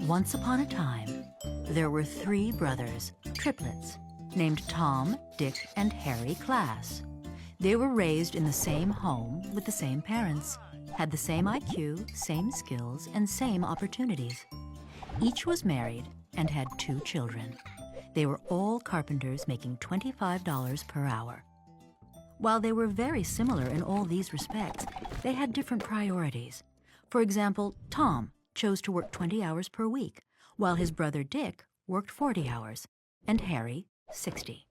Once upon a time, there were 3 brothers, triplets, named Tom, Dick, and Harry Class. They were raised in the same home with the same parents, had the same IQ, same skills, and same opportunities. Each was married and had 2 children. They were all carpenters making $25 per hour. While they were very similar in all these respects, they had different priorities. For example, Tom chose to work 20 hours per week, while his brother Dick worked 40 hours, and Harry 60.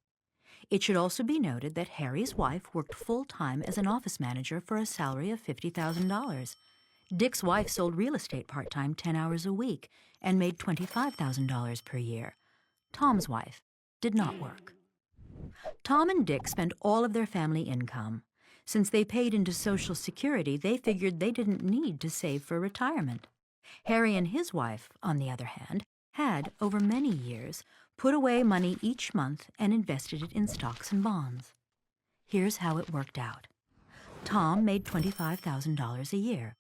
It should also be noted that Harry's wife worked full-time as an office manager for a salary of $50,000. Dick's wife sold real estate part-time 10 hours a week and made $25,000 per year. Tom's wife did not work. Tom and Dick spent all of their family income. Since they paid into Social Security, they figured they didn't need to save for retirement. Harry and his wife, on the other hand, had, over many years, put away money each month and invested it in stocks and bonds. Here's how it worked out. Tom made $25,000 a year.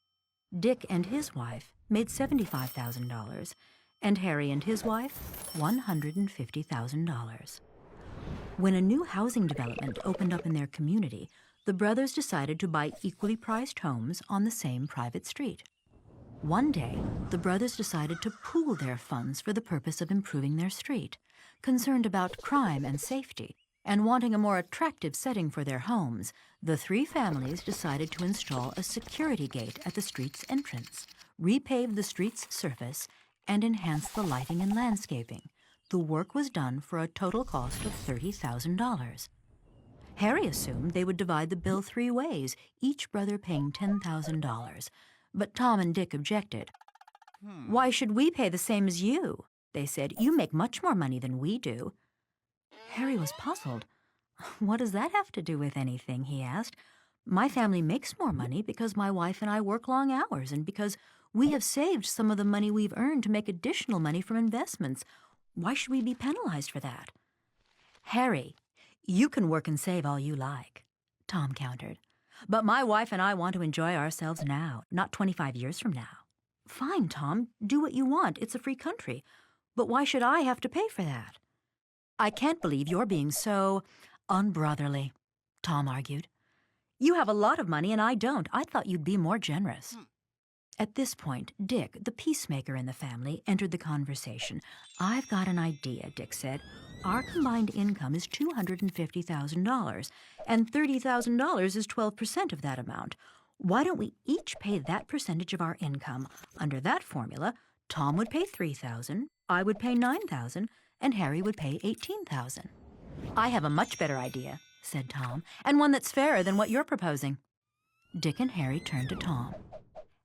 Dick and his wife made $75,000, and Harry and his wife $150,000. When a new housing development opened up in their community, the brothers decided to buy equally priced homes on the same private street. One day, the brothers decided to pool their funds for the purpose of improving their street. Concerned about crime and safety, and wanting a more attractive setting for their homes, the 3 families decided to install a security gate at the street's entrance, repave the street's surface, and enhance the lighting and landscaping. The work was done for a total cost of $30,000. Harry assumed they would divide the bill 3 ways, each brother paying $10,000. But Tom and Dick objected. "Why should we pay the same as you?" they said. "You make much more money than we do." Harry was puzzled. "What does that have to do with anything?" he asked. "My family makes more money because my wife and I work long hours and because we have saved some of the money we've earned to make additional money from investments. Why should we be penalized for that?" "Harry, you can work and save all you like," Tom countered. "But my wife and I want to enjoy ourselves now, not 25 years from now." "Fine, Tom, do what you want. It's a free country. But why should I have to pay for that?" "I can't believe you're being so unbrotherly," Tom argued. "You have a lot of money and I don't. I thought you'd be more generous." At this point, Dick, the peacemaker in the family, entered the conversation. "I've got an idea," Dick said. "Our combined income is $250,000, and $30,000 is 12% of that amount. Why don't we each pay that percentage of our income? Under that formula, Tom would pay $3,000, I would pay $9,000, and Harry would pay $18,000. "I have a much better idea," said Tom, "and one that's fairer than what you're proposing." Dick and Harry turned to Tom.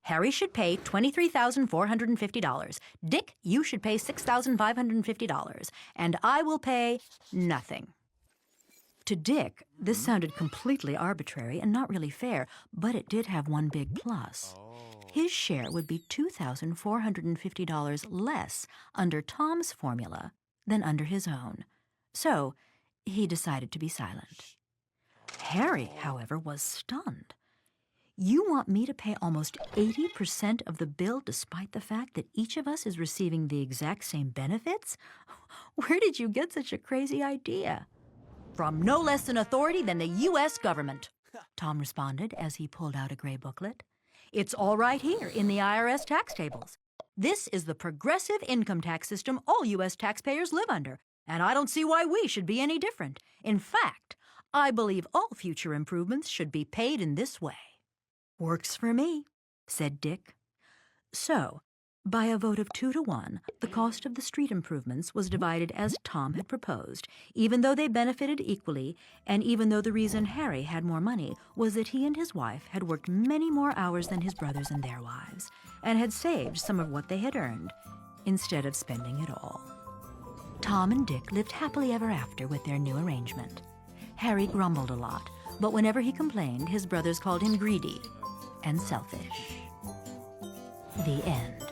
"Harry should pay $23,450. Dick, you should pay $6,550, and I will pay nothing." To Dick, this sounded completely arbitrary and not really fair, but it did have one big plus. His share would be $2,450 less under Tom's formula than under his own. So he decided to be silent. Harry, however, was stunned. "You want me to pay almost 80% of the bill despite the fact that each of us is receiving the exact same benefits? Where did you get such a crazy idea?" "From no less an authority than the U.S. government," Tom responded as he pulled out a gray booklet. "It's all right here in the IRS tax tables. This is the progressive income tax system all U.S. taxpayers live under, and I don't see why we should be any different. In fact, I believe all future improvements should be paid in this way." "Works for me," said Dick. So, by a vote of 2 to 1, the cost of the street improvements was divided as Tom had proposed, even though they benefited equally, and even though the reason Harry had more money was that he and his wife had worked many more hours than his brothers and their wives, and had saved some of what they had earned, instead of spending it all. Tom and Dick lived happily ever after with their new arrangement. Harry grumbled a lot, but whenever he complained, his brothers called him greedy and selfish. The end.